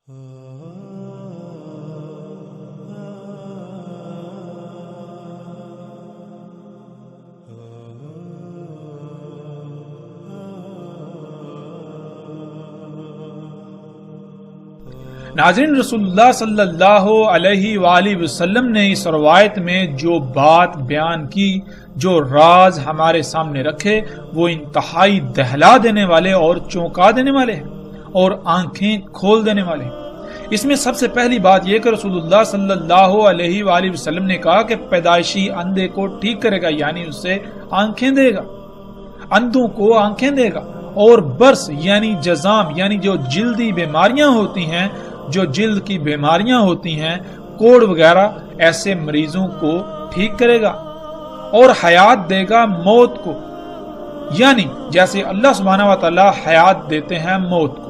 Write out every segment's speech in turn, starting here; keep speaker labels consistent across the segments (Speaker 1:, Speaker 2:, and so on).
Speaker 1: ناظرین، رسول اللہ صلی اللہ علیہ وآلہ وسلم نے اس روایت میں جو بات بیان کی، جو راز ہمارے سامنے رکھے، وہ انتہائی دہلا دینے والے اور چونکا دینے والے ہیں اور آنکھیں کھول دینے والے ہیں۔ اس میں سب سے پہلی بات یہ کہ رسول اللہ صلی اللہ علیہ وآلہ وسلم نے کہا کہ پیدائشی اندھے کو ٹھیک کرے گا، یعنی اس سے آنکھیں دے گا، اندھوں کو آنکھیں دے گا، اور برس یعنی جزام یعنی جو جلدی بیماریاں ہوتی ہیں، جو جلد کی بیماریاں ہوتی ہیں، کوڑ وغیرہ، ایسے مریضوں کو ٹھیک کرے گا، اور حیات دے گا موت کو، یعنی جیسے اللہ سبحانہ و تعالی حیات دیتے ہیں موت کو۔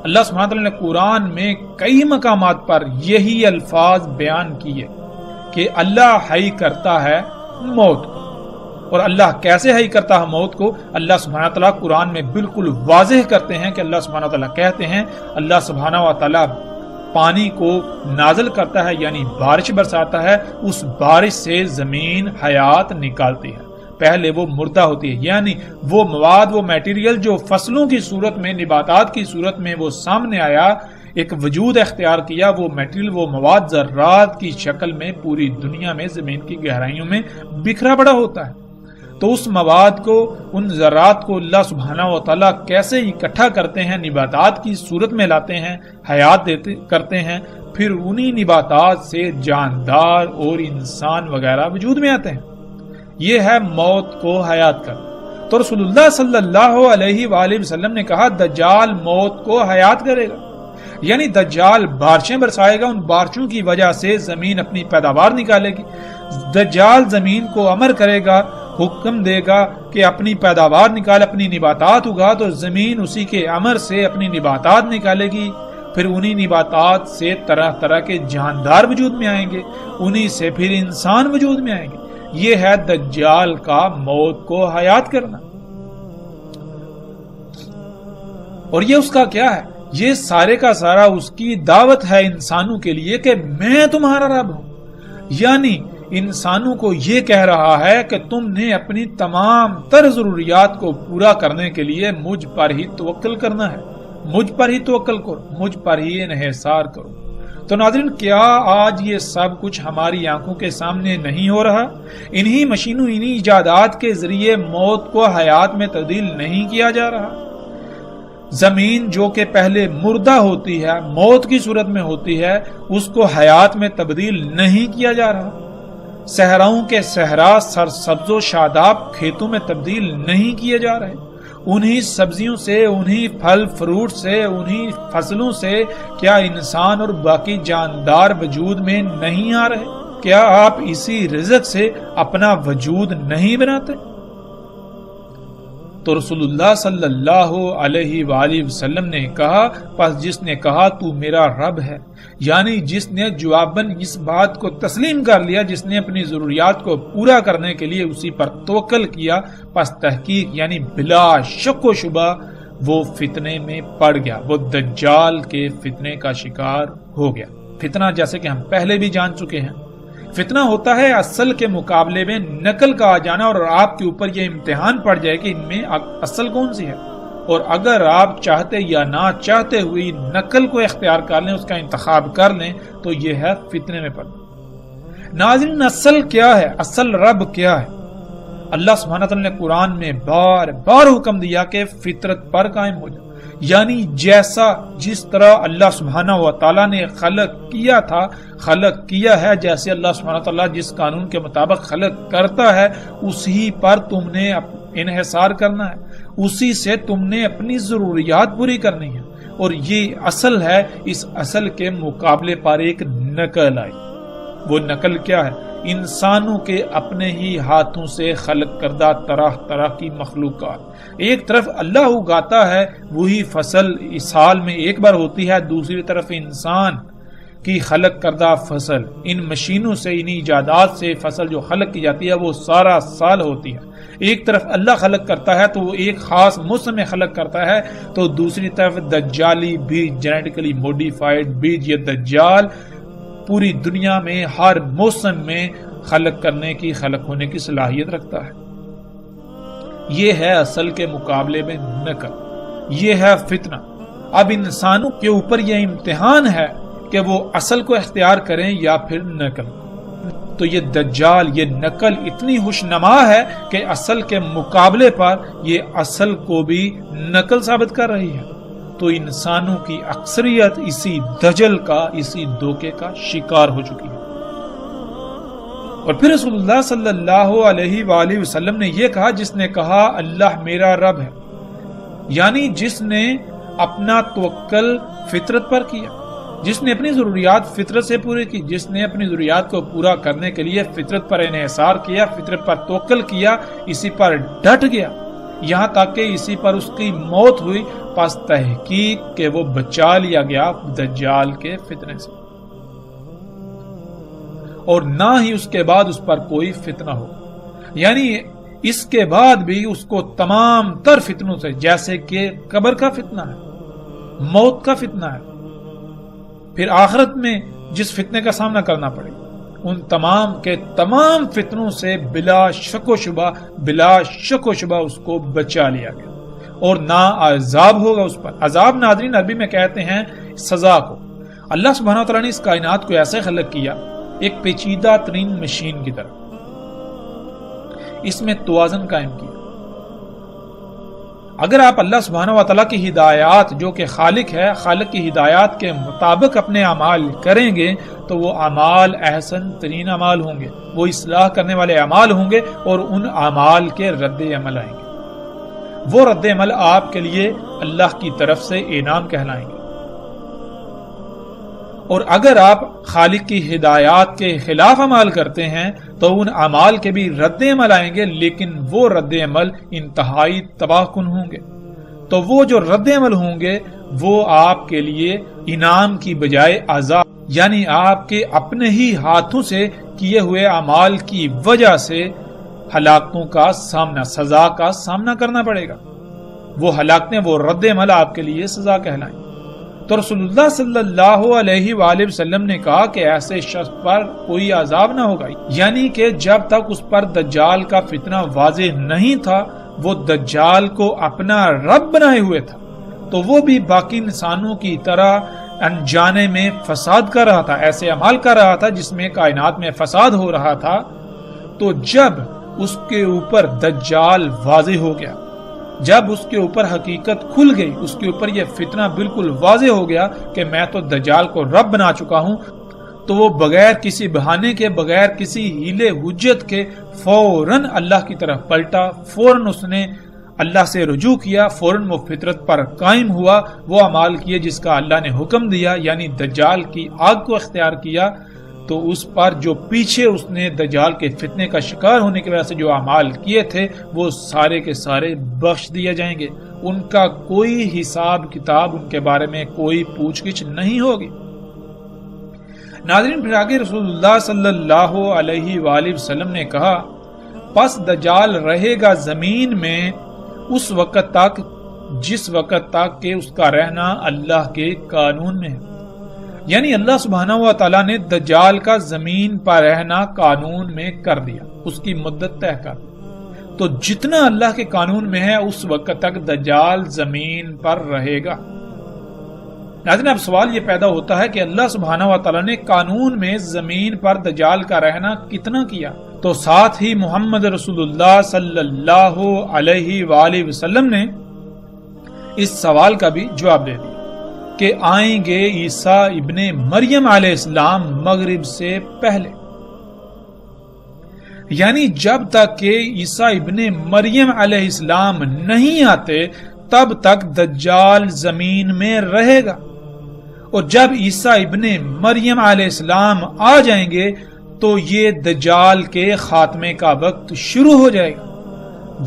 Speaker 1: اللہ سبحانہ و تعالی نے قرآن میں کئی مقامات پر یہی الفاظ بیان کیے کہ اللہ حی کرتا ہے موت کو۔ اور اللہ کیسے حی کرتا ہے موت کو؟ اللہ سبحانہ و تعالی قرآن میں بالکل واضح کرتے ہیں کہ اللہ سبحانہ و تعالی کہتے ہیں، اللہ سبحانہ و تعالی پانی کو نازل کرتا ہے، یعنی بارش برساتا ہے، اس بارش سے زمین حیات نکالتی ہے۔ پہلے وہ مردہ ہوتی ہے، یعنی وہ مواد، وہ میٹیریل جو فصلوں کی صورت میں، نباتات کی صورت میں وہ سامنے آیا، ایک وجود اختیار کیا، وہ میٹیریل، وہ مواد ذرات کی شکل میں پوری دنیا میں زمین کی گہرائیوں میں بکھرا پڑا ہوتا ہے۔ تو اس مواد کو، ان ذرات کو اللہ سبحانہ و تعالیٰ کیسے اکٹھا کرتے ہیں، نباتات کی صورت میں لاتے ہیں، حیات کرتے ہیں، پھر انہی نباتات سے جاندار اور انسان وغیرہ وجود میں آتے ہیں۔ یہ ہے موت کو حیات کرنا۔ تو رسول اللہ صلی اللہ علیہ وآلہ وسلم نے کہا دجال موت کو حیات کرے گا، یعنی دجال بارشیں برسائے گا، ان بارشوں کی وجہ سے زمین اپنی پیداوار نکالے گی۔ دجال زمین کو امر کرے گا، حکم دے گا کہ اپنی پیداوار نکال، اپنی نباتات اگا، تو زمین اسی کے امر سے اپنی نباتات نکالے گی، پھر انہی نباتات سے طرح طرح کے جاندار وجود میں آئیں گے، انہی سے پھر انسان وجود میں آئیں گے۔ یہ ہے دجال کا موت کو حیات کرنا۔ اور یہ اس کا کیا ہے؟ یہ سارے کا سارا اس کی دعوت ہے انسانوں کے لیے کہ میں تمہارا رب ہوں، یعنی انسانوں کو یہ کہہ رہا ہے کہ تم نے اپنی تمام تر ضروریات کو پورا کرنے کے لیے مجھ پر ہی توکل کرنا ہے، مجھ پر ہی توکل کرو، مجھ پر ہی انحصار کرو۔ تو ناظرین، کیا آج یہ سب کچھ ہماری آنکھوں کے سامنے نہیں ہو رہا؟ انہی مشینوں، انہی ایجادات کے ذریعے موت کو حیات میں تبدیل نہیں کیا جا رہا؟ زمین جو کہ پہلے مردہ ہوتی ہے، موت کی صورت میں ہوتی ہے، اس کو حیات میں تبدیل نہیں کیا جا رہا؟ صحراؤں کے صحرا سرسبز و شاداب کھیتوں میں تبدیل نہیں کیے جا رہے؟ انہی سبزیوں سے، انہی پھل فروٹ سے، انہی فصلوں سے کیا انسان اور باقی جاندار وجود میں نہیں آ رہے؟ کیا آپ اسی رزق سے اپنا وجود نہیں بناتے؟ تو رسول اللہ صلی اللہ علیہ وآلہ وسلم نے کہا، پس جس نے کہا تو میرا رب ہے، یعنی جس نے جواباً اس بات کو تسلیم کر لیا، جس نے اپنی ضروریات کو پورا کرنے کے لیے اسی پر توکل کیا، پس تحقیق یعنی بلا شک و شبہ وہ فتنے میں پڑ گیا، وہ دجال کے فتنے کا شکار ہو گیا۔ فتنہ جیسے کہ ہم پہلے بھی جان چکے ہیں، فتنہ ہوتا ہے اصل کے مقابلے میں نقل کا آ جانا، اور آپ کے اوپر یہ امتحان پڑ جائے کہ ان میں اصل کون سی ہے، اور اگر آپ چاہتے یا نہ چاہتے ہوئی نقل کو اختیار کر لیں، اس کا انتخاب کر لیں، تو یہ ہے فتنے میں پڑنا۔ ناظرین، اصل کیا ہے؟ اصل رب کیا ہے؟ اللہ سبحانہ تعالی نے قرآن میں بار بار حکم دیا کہ فطرت پر قائم ہو جائے، یعنی جس طرح اللہ سبحانہ و تعالیٰ نے خلق کیا تھا، خلق کیا ہے، جیسے اللہ سبحانہ و تعالیٰ جس قانون کے مطابق خلق کرتا ہے، اسی پر تم نے انحصار کرنا ہے، اسی سے تم نے اپنی ضروریات پوری کرنی ہے۔ اور یہ اصل ہے، اس اصل کے مقابلے پر ایک نقل آئی۔ وہ نقل کیا ہے؟ انسانوں کے اپنے ہی ہاتھوں سے خلق کردہ طرح طرح کی مخلوقات۔ ایک طرف اللہ اگاتا ہے، وہی فصل سال میں ایک بار ہوتی ہے، دوسری طرف انسان کی خلق کردہ فصل، ان مشینوں سے، ان ایجادات سے فصل جو خلق کی جاتی ہے وہ سارا سال ہوتی ہے۔ ایک طرف اللہ خلق کرتا ہے تو وہ ایک خاص موسم میں خلق کرتا ہے، تو دوسری طرف دجالی بیج، جینیٹیکلی موڈیفائڈ بیج، یہ دجال پوری دنیا میں ہر موسم میں خلق ہونے کی صلاحیت رکھتا ہے۔ یہ ہے اصل کے مقابلے میں نقل، یہ ہے فتنہ۔ اب انسانوں کے اوپر یہ امتحان ہے کہ وہ اصل کو اختیار کریں یا پھر نقل۔ تو یہ دجال، یہ نقل اتنی خوشنما ہے کہ اصل کے مقابلے پر یہ اصل کو بھی نقل ثابت کر رہی ہے۔ تو انسانوں کی اکثریت اسی دجل کا، اسی دھوکے کا شکار ہو چکی ہے۔ اور پھر رسول اللہ صلی اللہ علیہ وآلہ وسلم نے یہ کہا، جس نے کہا اللہ میرا رب ہے، یعنی جس نے اپنا توکل فطرت پر کیا، جس نے اپنی ضروریات فطرت سے پوری کی، جس نے اپنی ضروریات کو پورا کرنے کے لیے فطرت پر انحصار کیا، فطرت پر توکل کیا، اسی پر ڈٹ گیا، یہاں تک کہ اسی پر اس کی موت ہوئی، پس تحقیق کہ وہ بچا لیا گیا دجال کے فتنے سے، اور نہ ہی اس کے بعد اس پر کوئی فتنہ ہو۔ یعنی اس کے بعد بھی اس کو تمام تر فتنوں سے، جیسے کہ قبر کا فتنہ ہے، موت کا فتنہ ہے، پھر آخرت میں جس فتنے کا سامنا کرنا پڑے، ان تمام کے تمام فتنوں سے بلا شک و شبہ اس کو بچا لیا گیا، اور نہ عذاب ہوگا اس پر۔ عذاب ناظرین عربی میں کہتے ہیں سزا کو۔ اللہ سبحانہ وتعالی نے اس کائنات کو ایسے خلق کیا، ایک پیچیدہ ترین مشین کی طرح، اس میں توازن قائم کیا۔ اگر آپ اللہ سبحانہ وتعالی کی ہدایات، جو کہ خالق ہے، خالق کی ہدایات کے مطابق اپنے اعمال کریں گے تو وہ اعمال احسن ترین اعمال ہوں گے، وہ اصلاح کرنے والے اعمال ہوں گے، اور ان اعمال کے رد عمل آئیں گے۔ وہ رد عمل آپ کے لیے اللہ کی طرف سے انعام کہلائیں گے۔ اور اگر آپ خالق کی ہدایات کے خلاف عمل کرتے ہیں تو ان اعمال کے بھی رد عمل آئیں گے، لیکن وہ رد عمل انتہائی تباہ کن ہوں گے۔ تو وہ جو رد عمل ہوں گے وہ آپ کے لیے انعام کی بجائے عذاب، یعنی آپ کے اپنے ہی ہاتھوں سے کیے ہوئے اعمال کی وجہ سے ہلاکتوں کا سامنا، سزا کا سامنا کرنا پڑے گا۔ وہ ہلاکتیں، وہ رد عمل آپ کے لیے سزا کہلائیں۔ تو رسول اللہ صلی اللہ علیہ وآلہ وسلم نے کہا کہ ایسے شخص پر کوئی عذاب نہ ہوگا، یعنی کہ جب تک اس پر دجال کا فتنہ واضح نہیں تھا، وہ دجال کو اپنا رب بنائے ہوئے تھا، تو وہ بھی باقی انسانوں کی طرح انجانے میں فساد کر رہا تھا، ایسے عمال کر رہا تھا جس میں کائنات میں فساد ہو رہا تھا۔ تو جب اس کے اوپر دجال واضح ہو گیا، جب اس کے اوپر حقیقت کھل گئی، اس کے اوپر یہ فتنہ بالکل واضح ہو گیا کہ میں تو دجال کو رب بنا چکا ہوں، تو وہ بغیر کسی بہانے کے، بغیر کسی ہیلے حجت کے فوراً اللہ کی طرف پلٹا، فوراً اس نے اللہ سے رجوع کیا، فوراً وہ فطرت پر قائم ہوا، وہ اعمال کیے جس کا اللہ نے حکم دیا، یعنی دجال کی آگ کو اختیار کیا۔ تو اس پر جو پیچھے اس نے دجال کے فتنے کا شکار ہونے کی وجہ سے جو اعمال کیے تھے وہ سارے کے سارے بخش دیے جائیں گے، ان کا کوئی حساب کتاب، ان کے بارے میں کوئی پوچھ گچھ نہیں ہوگی۔ ناظرین، پھر آگے رسول اللہ صلی اللہ علیہ وآلہ وسلم نے کہا، پس دجال رہے گا زمین میں اس وقت تک جس وقت تک کہ اس کا رہنا اللہ کے قانون میں ہے، یعنی اللہ سبحانہ و تعالیٰ نے دجال کا زمین پر رہنا قانون میں کر دیا، اس کی مدت طے کر دی۔ تو جتنا اللہ کے قانون میں ہے اس وقت تک دجال زمین پر رہے گا۔ ناظرین، اب سوال یہ پیدا ہوتا ہے کہ اللہ سبحانہ و تعالیٰ نے قانون میں زمین پر دجال کا رہنا کتنا کیا؟ تو ساتھ ہی محمد رسول اللہ صلی اللہ علیہ وآلہ وسلم نے اس سوال کا بھی جواب دے دیا کہ آئیں گے عیسیٰ ابن مریم علیہ السلام مغرب سے پہلے، یعنی جب تک کہ عیسیٰ ابن مریم علیہ السلام نہیں آتے تب تک دجال زمین میں رہے گا، اور جب عیسیٰ ابن مریم علیہ السلام آ جائیں گے تو یہ دجال کے خاتمے کا وقت شروع ہو جائے گا۔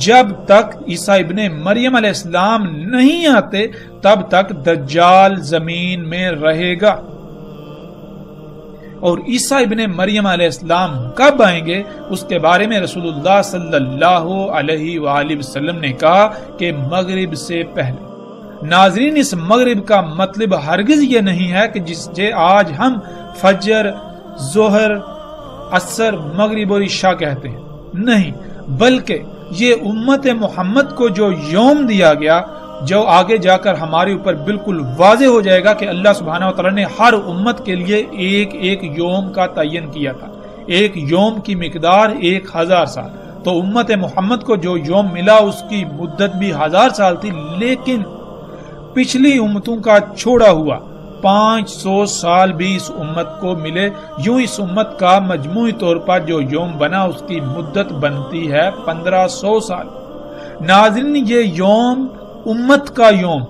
Speaker 1: جب تک عیسیٰ ابن مریم علیہ السلام نہیں آتے تب تک دجال زمین میں رہے گا، اور عیسیٰ ابن مریم علیہ السلام کب آئیں گے اس کے بارے میں رسول اللہ صلی اللہ علیہ وآلہ وسلم نے کہا کہ مغرب سے پہلے۔ ناظرین، اس مغرب کا مطلب ہرگز یہ نہیں ہے کہ جسے آج ہم فجر، ظہر، عصر، مغرب اور عشاء کہتے ہیں، نہیں، بلکہ یہ امت محمد کو جو یوم دیا گیا، جو آگے جا کر ہمارے اوپر بالکل واضح ہو جائے گا کہ اللہ سبحانہ وتعالی نے ہر امت کے لیے ایک ایک یوم کا تعین کیا تھا۔ ایک یوم کی مقدار 1000 سال، تو امت محمد کو جو یوم ملا اس کی مدت بھی 1000 سال تھی، لیکن پچھلی امتوں کا چھوڑا ہوا 500 سال بھی اس امت کو ملے۔ یوں اس امت کا مجموعی طور پر جو یوم بنا اس کی مدت بنتی ہے 1500 سال۔ ناظرین، یہ یوم امت کا یوم،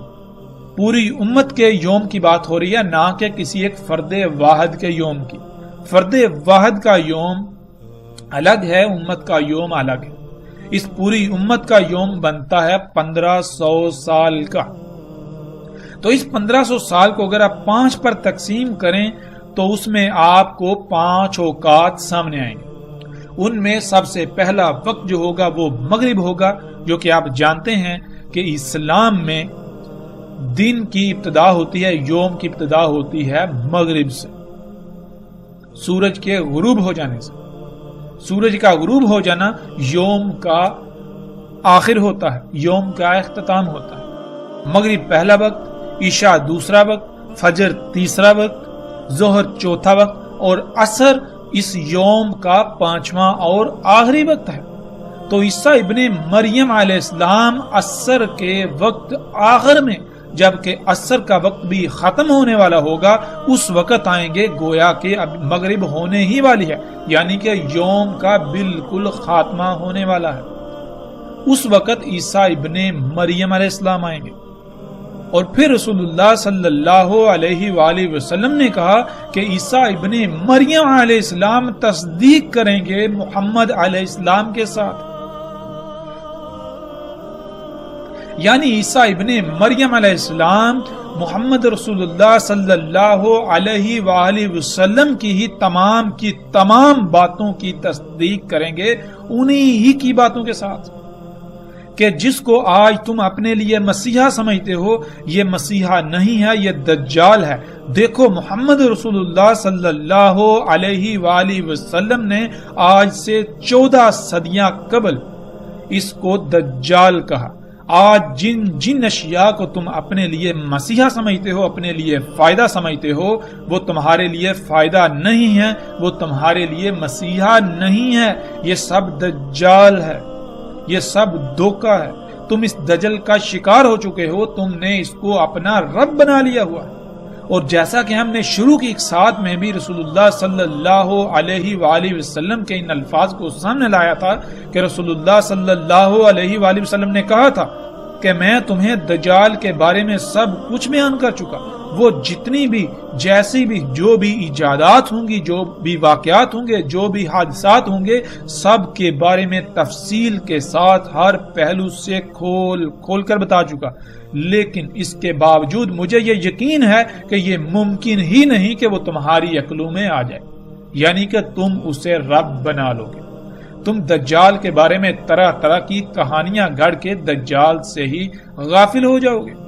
Speaker 1: پوری امت کے یوم کی بات ہو رہی ہے، نہ کہ کسی ایک فرد واحد کے یوم کی۔ فرد واحد کا یوم الگ ہے، امت کا یوم الگ ہے۔ اس پوری امت کا یوم بنتا ہے 1500 سال کا۔ تو اس 1500 سال کو اگر آپ 5 پر تقسیم کریں تو اس میں آپ کو 5 اوقات سامنے آئیں گے۔ ان میں سب سے پہلا وقت جو ہوگا وہ مغرب ہوگا، جو کہ آپ جانتے ہیں کہ اسلام میں دن کی ابتدا ہوتی ہے، یوم کی ابتدا ہوتی ہے مغرب سے، سورج کے غروب ہو جانے سے۔ سورج کا غروب ہو جانا یوم کا آخر ہوتا ہے، یوم کا اختتام ہوتا ہے۔ مغرب پہلا وقت، عشاء دوسرا وقت، فجر تیسرا وقت، ظہر چوتھا وقت اور عصر اس یوم کا 5واں اور آخری وقت ہے۔ تو عیسیٰ ابن مریم علیہ السلام عصر کے وقت آخر میں، جبکہ عصر کا وقت بھی ختم ہونے والا ہوگا، اس وقت آئیں گے گویا کہ اب مغرب ہونے ہی والی ہے، یعنی کہ یوم کا بالکل خاتمہ ہونے والا ہے۔ اس وقت عیسیٰ ابن مریم علیہ السلام آئیں گے۔ اور پھر رسول اللہ صلی اللہ علیہ وآلہ وسلم نے کہا کہ عیسیٰ ابن مریم علیہ السلام تصدیق کریں گے محمد علیہ السلام کے ساتھ، یعنی عیسیٰ ابن مریم علیہ السلام محمد رسول اللہ صلی اللہ علیہ وآلہ وسلم کی ہی تمام کی تمام باتوں کی تصدیق کریں گے، انہی ہی کی باتوں کے ساتھ، کہ جس کو آج تم اپنے لیے مسیحا سمجھتے ہو، یہ مسیحا نہیں ہے، یہ دجال ہے۔ دیکھو، محمد رسول اللہ صلی اللہ علیہ وآلہ وسلم نے آج سے 14 صدیاں قبل اس کو دجال کہا۔ آج جن اشیاء کو تم اپنے لیے مسیحا سمجھتے ہو، اپنے لیے فائدہ سمجھتے ہو، وہ تمہارے لیے فائدہ نہیں ہے، وہ تمہارے لیے مسیحا نہیں ہے، یہ سب دجال ہے، یہ سب دھوکہ ہے۔ تم اس دجل کا شکار ہو چکے ہو، تم نے اس کو اپنا رب بنا لیا ہوا۔ اور جیسا کہ ہم نے شروع کی اقصاد میں بھی رسول اللہ صلی اللہ علیہ وآلہ وسلم کے ان الفاظ کو سامنے لایا تھا کہ رسول اللہ صلی اللہ علیہ وآلہ وسلم نے کہا تھا کہ میں تمہیں دجال کے بارے میں سب کچھ بیان کر چکا، وہ جتنی بھی جیسی بھی جو بھی ایجادات ہوں گی، جو بھی واقعات ہوں گے، جو بھی حادثات ہوں گے، سب کے بارے میں تفصیل کے ساتھ ہر پہلو سے کھول کر بتا چکا۔ لیکن اس کے باوجود مجھے یہ یقین ہے کہ یہ ممکن ہی نہیں کہ وہ تمہاری عقلوں میں آ جائے، یعنی کہ تم اسے رب بنا لو گے۔ تم دجال کے بارے میں طرح طرح کی کہانیاں گڑھ کے دجال سے ہی غافل ہو جاؤ گے۔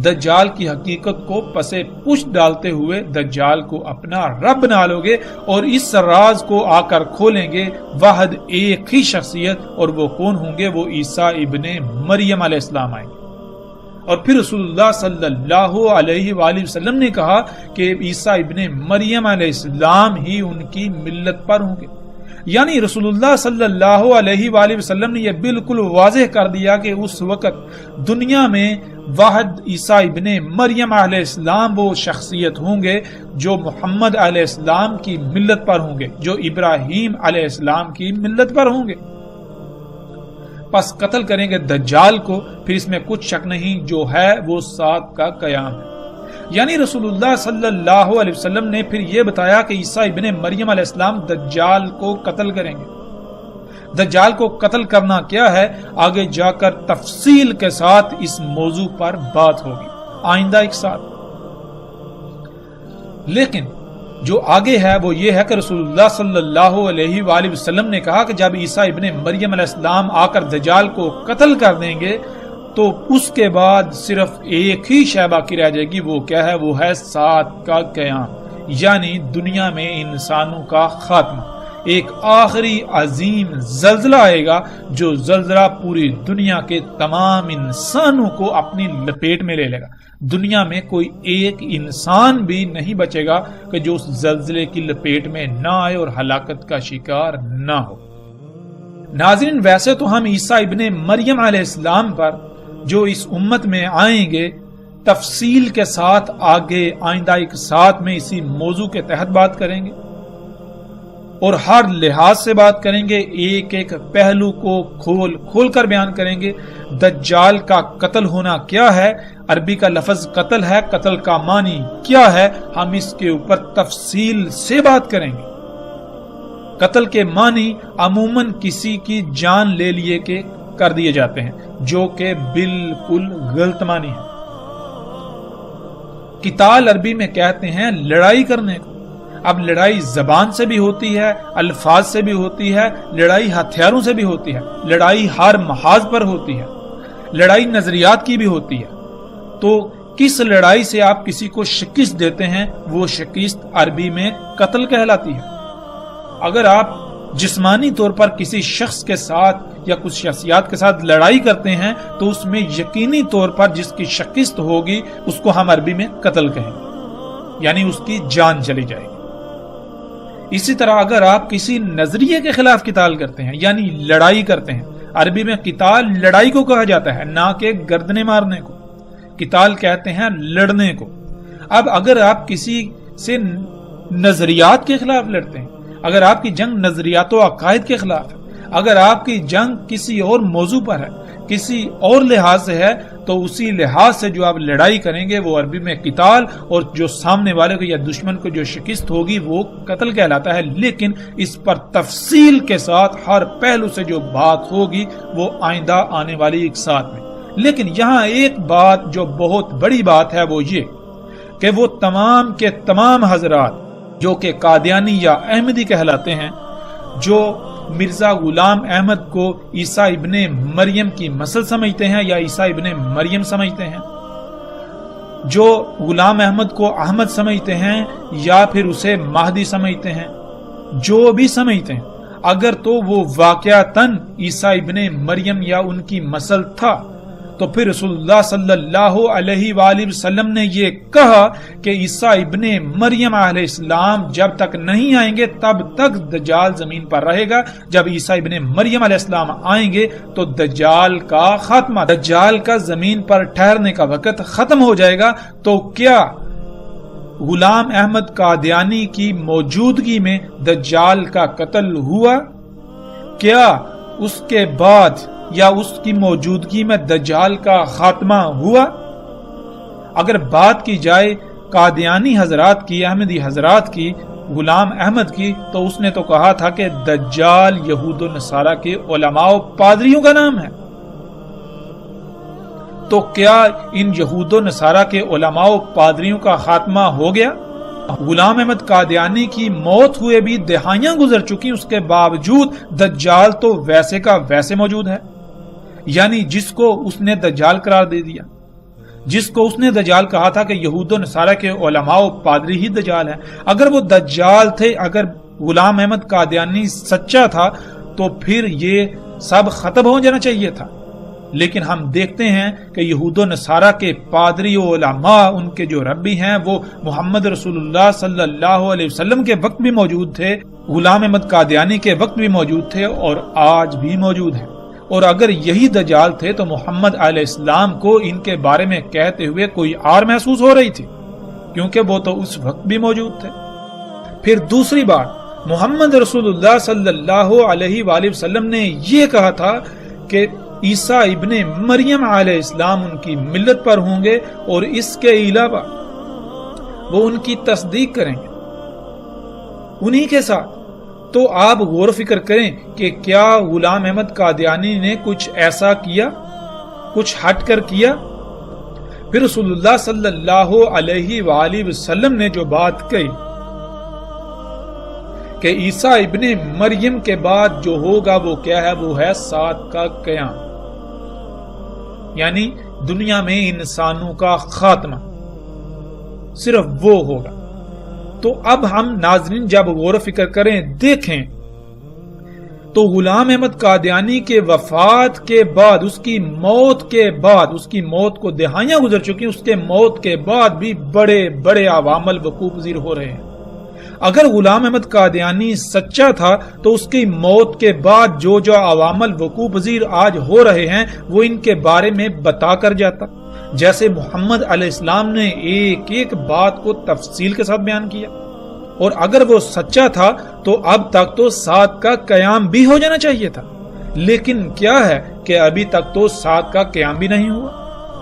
Speaker 1: دجال کی حقیقت کو پسے پشت ڈالتے ہوئے دجال کو اپنا رب بنا لو گے، اور اس راز کو آ کر کھولیں گے واحد ایک ہی شخصیت، اور وہ کون ہوں گے؟ وہ عیسیٰ ابن مریم علیہ السلام آئیں گے۔ اور پھر رسول اللہ صلی اللہ علیہ وآلہ وسلم نے کہا کہ عیسیٰ ابن مریم علیہ السلام ہی ان کی ملت پر ہوں گے، یعنی رسول اللہ صلی اللہ علیہ وآلہ وسلم نے یہ بالکل واضح کر دیا کہ اس وقت دنیا میں واحد عیسیٰ ابن مریم علیہ السلام وہ شخصیت ہوں گے جو محمد علیہ السلام کی ملت پر ہوں گے، جو ابراہیم علیہ السلام کی ملت پر ہوں گے۔ پس قتل کریں گے دجال کو، پھر اس میں کچھ شک نہیں، جو ہے وہ ساتھ کا قیام ہے۔ یعنی رسول اللہ صلی اللہ علیہ وسلم نے پھر یہ بتایا کہ عیسیٰ ابن مریم علیہ السلام دجال کو قتل کریں گے۔ دجال کو قتل کرنا کیا ہے، آگے جا کر تفصیل کے ساتھ اس موضوع پر بات ہوگی آئندہ ایک ساتھ۔ لیکن جو آگے ہے وہ یہ ہے کہ رسول اللہ صلی اللہ علیہ وآلہ وسلم نے کہا کہ جب عیسیٰ ابن مریم علیہ السلام آ کر دجال کو قتل کر دیں گے تو اس کے بعد صرف ایک ہی شے باقی رہ جائے گی، وہ کیا ہے؟ وہ ہے سات کا قیام، یعنی دنیا میں انسانوں کا خاتمہ۔ ایک آخری عظیم زلزلہ آئے گا جو زلزلہ پوری دنیا کے تمام انسانوں کو اپنی لپیٹ میں لے لے گا۔ دنیا میں کوئی ایک انسان بھی نہیں بچے گا کہ جو اس زلزلے کی لپیٹ میں نہ آئے اور ہلاکت کا شکار نہ ہو۔ ناظرین، ویسے تو ہم عیسیٰ ابن مریم علیہ السلام پر جو اس امت میں آئیں گے تفصیل کے ساتھ آگے آئندہ ایک ساتھ میں اسی موضوع کے تحت بات کریں گے اور ہر لحاظ سے بات کریں گے، ایک ایک پہلو کو کھول کر بیان کریں گے۔ دجال کا قتل ہونا کیا ہے، عربی کا لفظ قتل ہے، قتل کا معنی کیا ہے، ہم اس کے اوپر تفصیل سے بات کریں گے۔ قتل کے معنی عموماً کسی کی جان لے لیے کے کر دیے جاتے ہیں، جو کہ بالکل غلط معنی ہے۔ قتال عربی میں کہتے ہیں لڑائی کرنے کو۔ اب لڑائی زبان سے بھی ہوتی ہے، الفاظ سے بھی ہوتی ہے، لڑائی ہتھیاروں سے بھی ہوتی ہے، لڑائی ہر محاذ پر ہوتی ہے، لڑائی نظریات کی بھی ہوتی ہے۔ تو کس لڑائی سے آپ کسی کو شکست دیتے ہیں وہ شکست عربی میں قتل کہلاتی ہے۔ اگر آپ جسمانی طور پر کسی شخص کے ساتھ یا کچھ شخصیات کے ساتھ لڑائی کرتے ہیں تو اس میں یقینی طور پر جس کی شکست ہوگی اس کو ہم عربی میں قتل کہیں گے، یعنی اس کی جان چلی جائے گی۔ اسی طرح اگر آپ کسی نظریے کے خلاف قتال کرتے ہیں یعنی لڑائی کرتے ہیں، عربی میں قتال لڑائی کو کہا جاتا ہے، نہ کہ گردنے مارنے کو۔ قتال کہتے ہیں لڑنے کو۔ اب اگر آپ کسی سے نظریات کے خلاف لڑتے ہیں، اگر آپ کی جنگ نظریات و عقائد کے خلاف ہے، اگر آپ کی جنگ کسی اور موضوع پر ہے، کسی اور لحاظ سے ہے، تو اسی لحاظ سے جو آپ لڑائی کریں گے وہ عربی میں قتال، اور جو سامنے والے کو یا دشمن کو جو شکست ہوگی وہ قتل کہلاتا ہے۔ لیکن اس پر تفصیل کے ساتھ ہر پہلو سے جو بات ہوگی وہ آئندہ آنے والی ایک ساتھ میں۔ لیکن یہاں ایک بات جو بہت بڑی بات ہے وہ یہ کہ وہ تمام کے تمام حضرات جو کہ قادیانی یا احمدی کہلاتے ہیں، جو مرزا غلام احمد کو عیسیٰ ابن مریم کی نسل سمجھتے ہیں یا عیسیٰ ابن مریم سمجھتے ہیں، جو غلام احمد کو احمد سمجھتے ہیں یا پھر اسے مہدی سمجھتے ہیں، جو بھی سمجھتے ہیں، اگر تو وہ واقعتاً عیسیٰ ابن مریم یا ان کی نسل تھا تو پھر رسول اللہ صلی اللہ علیہ وآلہ وسلم نے یہ کہا کہ عیسیٰ ابن مریم علیہ السلام جب تک نہیں آئیں گے تب تک دجال زمین پر رہے گا۔ جب عیسیٰ ابن مریم علیہ السلام آئیں گے تو دجال کا خاتمہ، دجال کا زمین پر ٹھہرنے کا وقت ختم ہو جائے گا۔ تو کیا غلام احمد قادیانی کی موجودگی میں دجال کا قتل ہوا؟ کیا اس کے بعد یا اس کی موجودگی میں دجال کا خاتمہ ہوا؟ اگر بات کی جائے قادیانی حضرات کی، احمدی حضرات کی، غلام احمد کی، تو اس نے تو کہا تھا کہ دجال یہود و نصارہ کے علماء و پادریوں کا نام ہے۔ تو کیا ان یہود و نصارہ کے علماء و پادریوں کا خاتمہ ہو گیا؟ غلام احمد قادیانی کی موت ہوئے بھی دہائیاں گزر چکی، اس کے باوجود دجال تو ویسے کا ویسے موجود ہے۔ یعنی جس کو اس نے دجال قرار دے دیا، جس کو اس نے دجال کہا تھا کہ یہود و نصارہ کے علماء و پادری ہی دجال ہیں، اگر وہ دجال تھے، اگر غلام احمد قادیانی سچا تھا تو پھر یہ سب ختم ہو جانا چاہیے تھا۔ لیکن ہم دیکھتے ہیں کہ یہود و نصارہ کے پادری و علماء، ان کے جو ربی ہیں، وہ محمد رسول اللہ صلی اللہ علیہ وسلم کے وقت بھی موجود تھے، غلام احمد قادیانی کے وقت بھی موجود تھے اور آج بھی موجود ہیں۔ اور اگر یہی دجال تھے تو محمد علیہ السلام کو ان کے بارے میں کہتے ہوئے کوئی آر محسوس ہو رہی تھی، کیونکہ وہ تو اس وقت بھی موجود تھے۔ پھر دوسری بات، محمد رسول اللہ صلی اللہ علیہ وآلہ وسلم نے یہ کہا تھا کہ عیسیٰ ابن مریم علیہ السلام ان کی ملت پر ہوں گے اور اس کے علاوہ وہ ان کی تصدیق کریں گے انہی کے ساتھ۔ تو آپ غور و فکر کریں کہ کیا غلام احمد قادیانی نے کچھ ایسا کیا، کچھ ہٹ کر کیا؟ پھر رسول اللہ صلی اللہ علیہ وآلہ وسلم نے جو بات کہی کہ عیسیٰ ابن مریم کے بعد جو ہوگا وہ کیا ہے؟ وہ ہے سات کا قیام، یعنی دنیا میں انسانوں کا خاتمہ صرف وہ ہوگا۔ تو اب ہم ناظرین جب غور و فکر کریں، دیکھیں تو غلام احمد قادیانی کے وفات کے بعد، اس کی موت کے بعد، اس کی موت کو دہائیاں گزر چکی، اس کے موت کے بعد بھی بڑے بڑے عوامل وقوع پذیر ہو رہے ہیں۔ اگر غلام احمد قادیانی سچا تھا تو اس کی موت کے بعد جو جو عوامل وقوع پذیر آج ہو رہے ہیں وہ ان کے بارے میں بتا کر جاتا، جیسے محمد علیہ السلام نے ایک ایک بات کو تفصیل کے ساتھ بیان کیا۔ اور اگر وہ سچا تھا تو اب تک تو سات کا قیام بھی ہو جانا چاہیے تھا، لیکن کیا ہے کہ ابھی تک تو سات کا قیام بھی نہیں ہوا۔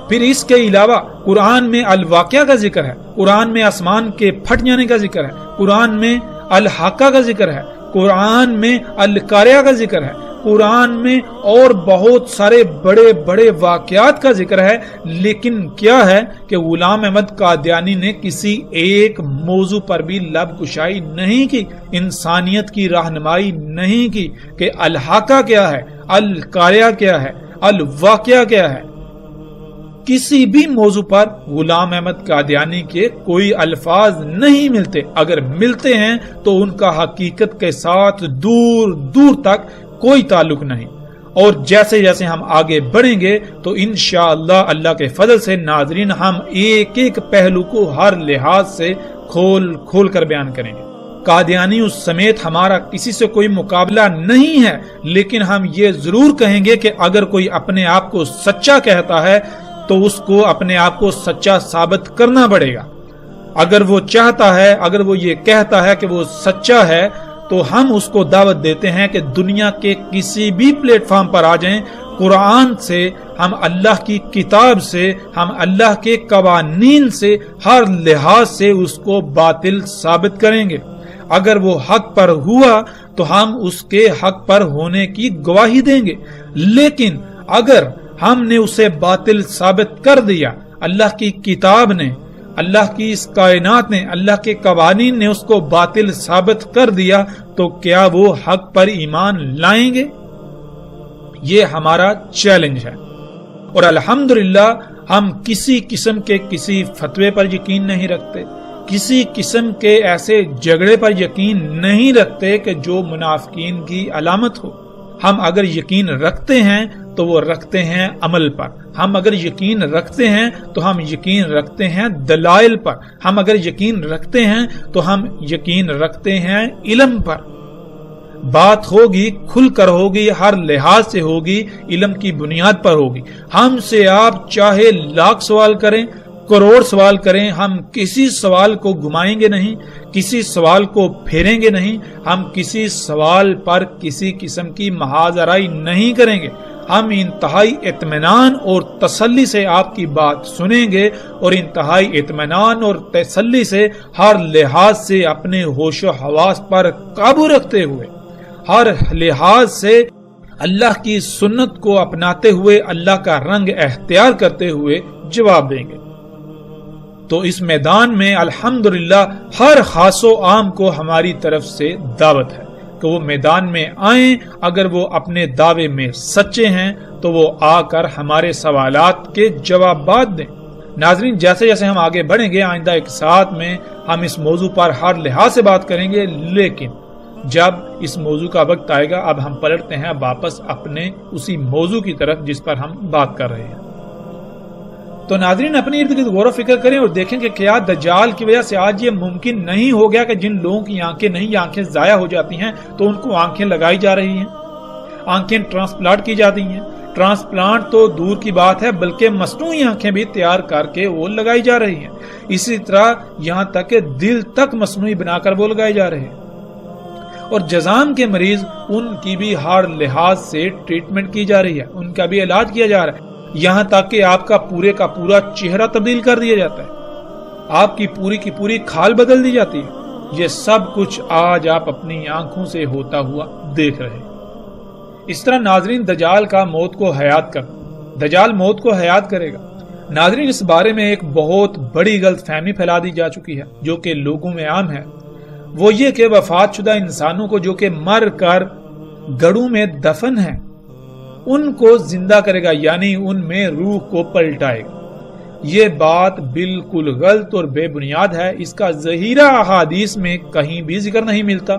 Speaker 1: پھر اس کے علاوہ قرآن میں الواقعہ کا ذکر ہے، قرآن میں آسمان کے پھٹ جانے کا ذکر ہے، قرآن میں الحاقہ کا ذکر ہے، قرآن میں القاریہ کا ذکر ہے، قرآن میں اور بہت سارے بڑے بڑے واقعات کا ذکر ہے، لیکن کیا ہے کہ غلام احمد قادیانی نے کسی ایک موضوع پر بھی لب کشائی نہیں کی، انسانیت کی رہنمائی نہیں کی کہ الحاقہ کیا ہے، القاریہ کیا ہے، الواقعہ کیا ہے۔ کسی بھی موضوع پر غلام احمد قادیانی کے کوئی الفاظ نہیں ملتے، اگر ملتے ہیں تو ان کا حقیقت کے ساتھ دور دور تک کوئی تعلق نہیں۔ اور جیسے جیسے ہم آگے بڑھیں گے تو انشاءاللہ اللہ کے فضل سے ناظرین ہم ایک ایک پہلو کو ہر لحاظ سے کھول کھول کر بیان کریں گے۔ قادیانی اس سمیت ہمارا کسی سے کوئی مقابلہ نہیں ہے، لیکن ہم یہ ضرور کہیں گے کہ اگر کوئی اپنے آپ کو سچا کہتا ہے تو اس کو اپنے آپ کو سچا ثابت کرنا پڑے گا۔ اگر وہ چاہتا ہے، اگر وہ یہ کہتا ہے کہ وہ سچا ہے تو ہم اس کو دعوت دیتے ہیں کہ دنیا کے کسی بھی پلیٹ فارم پر آ جائیں، قرآن سے، ہم اللہ کی کتاب سے، ہم اللہ کے قوانین سے، ہر لحاظ سے اس کو باطل ثابت کریں گے۔ اگر وہ حق پر ہوا تو ہم اس کے حق پر ہونے کی گواہی دیں گے، لیکن اگر ہم نے اسے باطل ثابت کر دیا، اللہ کی کتاب نے، اللہ کی اس کائنات نے، اللہ کے قوانین نے اس کو باطل ثابت کر دیا، تو کیا وہ حق پر ایمان لائیں گے؟ یہ ہمارا چیلنج ہے۔ اور الحمدللہ ہم کسی قسم کے کسی فتوے پر یقین نہیں رکھتے، کسی قسم کے ایسے جھگڑے پر یقین نہیں رکھتے کہ جو منافقین کی علامت ہو۔ ہم اگر یقین رکھتے ہیں تو وہ رکھتے ہیں عمل پر، ہم اگر یقین رکھتے ہیں تو ہم یقین رکھتے ہیں دلائل پر، ہم اگر یقین رکھتے ہیں تو ہم یقین رکھتے ہیں علم پر۔ بات ہوگی کھل کر ہوگی، ہر لحاظ سے ہوگی، علم کی بنیاد پر ہوگی۔ ہم سے آپ چاہے لاکھ سوال کریں، کروڑ سوال کریں، ہم کسی سوال کو گھمائیں گے نہیں، کسی سوال کو پھیریں گے نہیں، ہم کسی سوال پر کسی قسم کی محاذ آرائی نہیں کریں گے۔ ہم انتہائی اطمینان اور تسلی سے آپ کی بات سنیں گے، اور انتہائی اطمینان اور تسلی سے ہر لحاظ سے اپنے ہوش و حواس پر قابو رکھتے ہوئے، ہر لحاظ سے اللہ کی سنت کو اپناتے ہوئے، اللہ کا رنگ اختیار کرتے ہوئے جواب دیں گے۔ تو اس میدان میں الحمدللہ ہر خاص و عام کو ہماری طرف سے دعوت ہے کہ وہ میدان میں آئیں۔ اگر وہ اپنے دعوے میں سچے ہیں تو وہ آ کر ہمارے سوالات کے جوابات دیں۔ ناظرین جیسے جیسے ہم آگے بڑھیں گے، آئندہ ایک ساتھ میں ہم اس موضوع پر ہر لحاظ سے بات کریں گے، لیکن جب اس موضوع کا وقت آئے گا اب ہم پلٹتے ہیں واپس اپنے اسی موضوع کی طرف جس پر ہم بات کر رہے ہیں۔ تو ناظرین اپنے ارد گرد غور و فکر کریں اور دیکھیں کہ کیا دجال کی وجہ سے آج یہ ممکن نہیں ہو گیا کہ جن لوگوں کی آنکھیں نہیں، آنکھیں ضائع ہو جاتی ہیں تو ان کو آنکھیں لگائی جا رہی ہیں، آنکھیں ٹرانسپلانٹ کی جاتی ہیں۔ ٹرانسپلانٹ تو دور کی بات ہے، بلکہ مصنوعی آنکھیں بھی تیار کر کے وہ لگائی جا رہی ہیں۔ اسی طرح یہاں تک کہ دل تک مصنوعی بنا کر وہ لگائے جا رہے ہیں۔ اور جذام کے مریض، ان کی بھی ہر لحاظ سے ٹریٹمنٹ کی جا رہی ہے، ان کا بھی علاج کیا جا رہا ہے، یہاں تک کہ آپ کا پورا چہرہ تبدیل کر دیا جاتا ہے، آپ کی پوری کھال بدل دی جاتی ہے۔ یہ سب کچھ آج آپ اپنی آنکھوں سے ہوتا ہوا دیکھ رہے ہیں۔ اس طرح ناظرین دجال کا موت کو حیات کر، دجال موت کو حیات کرے گا۔ ناظرین اس بارے میں ایک بہت بڑی غلط فہمی پھیلا دی جا چکی ہے جو کہ لوگوں میں عام ہے۔ وہ یہ کہ وفات شدہ انسانوں کو جو کہ مر کر گڑوں میں دفن ہیں ان کو زندہ کرے گا، یعنی ان میں روح کو پلٹائے گا۔ یہ بات بالکل غلط اور بے بنیاد ہے، اس کا ذخیرہ احادیث میں کہیں بھی ذکر نہیں ملتا۔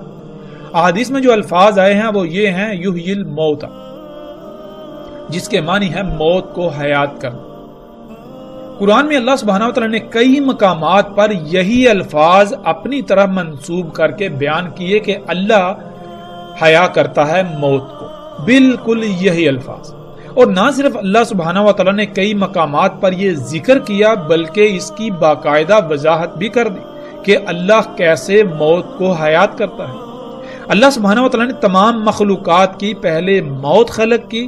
Speaker 1: احادیث میں جو الفاظ آئے ہیں وہ یہ ہیں یحیی الموت، جس کے معنی ہے موت کو حیات کرنا۔ قرآن میں اللہ سبحانہ و تعالی نے کئی مقامات پر یہی الفاظ اپنی طرف منسوب کر کے بیان کیے کہ اللہ حیا کرتا ہے موت کو، بالکل یہی الفاظ۔ اور نہ صرف اللہ سبحانہ و تعالی نے کئی مقامات پر یہ ذکر کیا بلکہ اس کی باقاعدہ وضاحت بھی کر دی کہ اللہ کیسے موت کو حیات کرتا ہے۔ اللہ سبحانہ و تعالی نے تمام مخلوقات کی پہلے موت خلق کی۔